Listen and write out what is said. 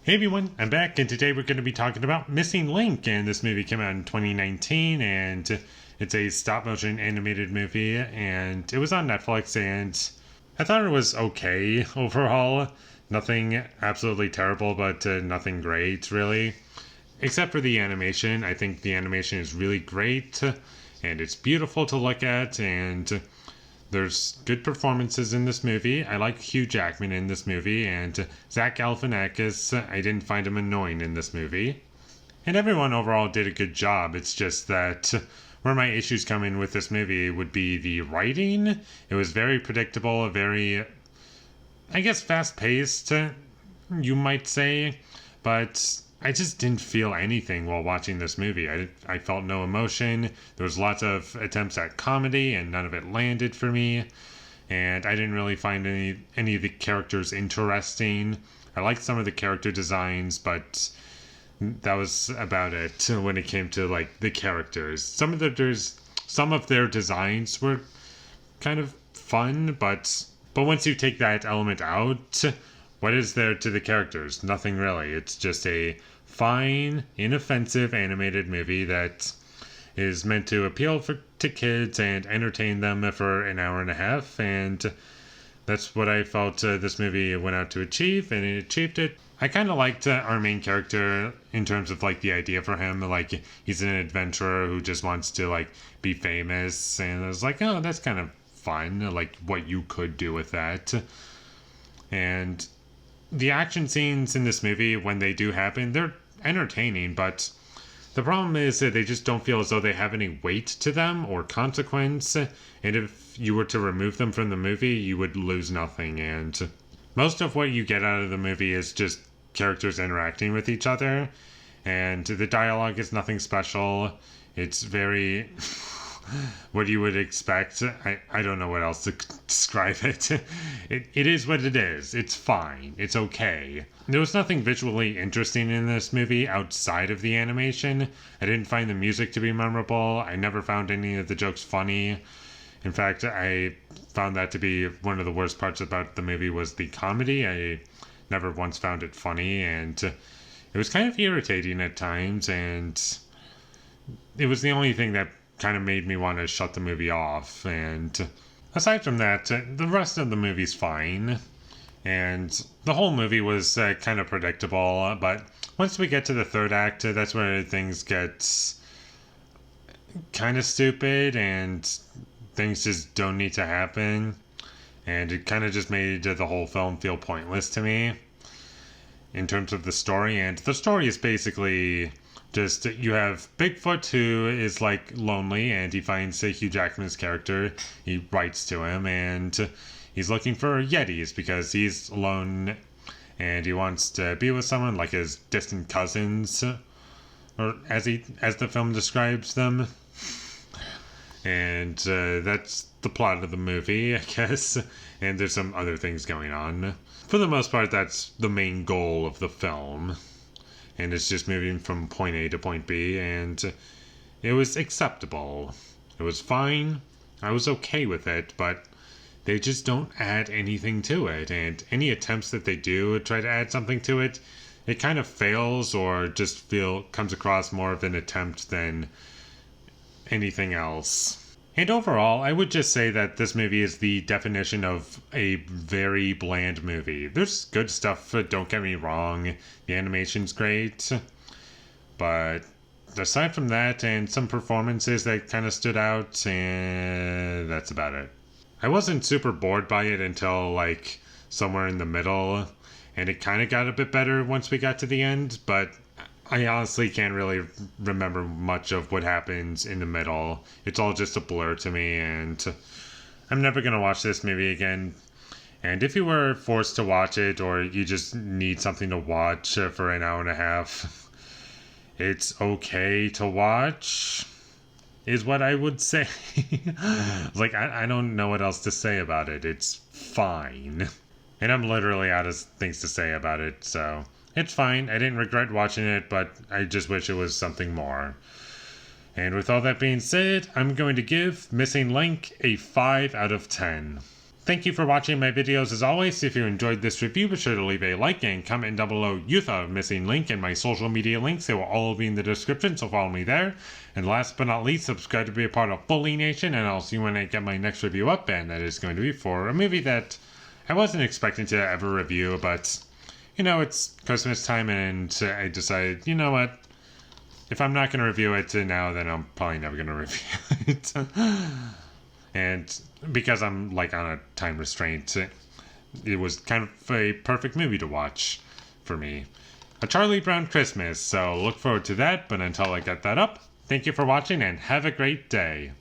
Hey everyone, I'm back, and today we're going to be talking about Missing Link. And this movie came out in 2019, and it's a stop motion animated movie, and it was on Netflix. And I thought it was okay overall. Nothing absolutely terrible, but nothing great, really. Except for the animation. I think the animation is really great, and it's beautiful to look at, and there's good performances in this movie. I like Hugh Jackman in this movie, and Zach Galifianakis, I didn't find him annoying in this movie. And everyone overall did a good job. It's just that where my issues come in with this movie would be the writing. It was very predictable, very, I guess, fast-paced, you might say. But I just didn't feel anything while watching this movie. I felt no emotion. There was lots of attempts at comedy, and none of it landed for me. And I didn't really find any of the characters interesting. I liked some of the character designs, but that was about it when it came to like the characters. Some of their designs were kind of fun, but once you take that element out, what is there to the characters? Nothing really. It's just a fine, inoffensive animated movie that is meant to appeal to kids and entertain them for an hour and a half, and that's what I felt this movie went out to achieve, and it achieved it. I kind of liked our main character in terms of like the idea for him. Like, he's an adventurer who just wants to like be famous, and I was like, oh, that's kind of fun, like what you could do with that. And the action scenes in this movie, when they do happen, they're entertaining, but the problem is that they just don't feel as though they have any weight to them or consequence. And if you were to remove them from the movie, you would lose nothing. And most of what you get out of the movie is just characters interacting with each other. And the dialogue is nothing special. It's very what you would expect. I don't know what else to describe it. It is what it is. It's fine. It's okay. There was nothing visually interesting in this movie outside of the animation. I didn't find the music to be memorable. I never found any of the jokes funny. In fact, I found that to be one of the worst parts about the movie was the comedy. I never once found it funny, and it was kind of irritating at times, and it was the only thing that kind of made me want to shut the movie off. And aside from that, the rest of the movie's fine, and the whole movie was kind of predictable. But once we get to the third act, that's where things get kind of stupid, and things just don't need to happen, and it kind of just made the whole film feel pointless to me in terms of the story. And the story is basically just, you have Bigfoot, who is like lonely, and he finds Hugh Jackman's character. He writes to him, and he's looking for Yetis because he's alone, and he wants to be with someone like his distant cousins, or as the film describes them. And that's the plot of the movie, I guess. And there's some other things going on. For the most part, that's the main goal of the film. And it's just moving from point A to point B, and it was acceptable. It was fine. I was okay with it, but they just don't add anything to it. And any attempts that they do try to add something to it, it kind of fails, or just comes across more of an attempt than anything else. And overall, I would just say that this movie is the definition of a very bland movie. There's good stuff, don't get me wrong. The animation's great. But aside from that, and some performances that kind of stood out, and that's about it. I wasn't super bored by it until like somewhere in the middle, and it kind of got a bit better once we got to the end, but I honestly can't really remember much of what happens in the middle. It's all just a blur to me, and I'm never going to watch this movie again. And if you were forced to watch it, or you just need something to watch for an hour and a half, it's okay to watch, is what I would say. Like, I don't know what else to say about it. It's fine. And I'm literally out of things to say about it, so it's fine. I didn't regret watching it, but I just wish it was something more. And with all that being said, I'm going to give Missing Link a 5 out of 10. Thank you for watching my videos as always. If you enjoyed this review, be sure to leave a like and comment down below you thought of Missing Link, and my social media links. They will all be in the description, so follow me there. And last but not least, subscribe to be a part of Foley Nation, and I'll see you when I get my next review up, and that is going to be for a movie that I wasn't expecting to ever review, but, you know, it's Christmas time, and I decided, you know what, if I'm not going to review it now, then I'm probably never going to review it. And because I'm like on a time restraint, it was kind of a perfect movie to watch for me. A Charlie Brown Christmas, so look forward to that. But until I get that up, thank you for watching and have a great day.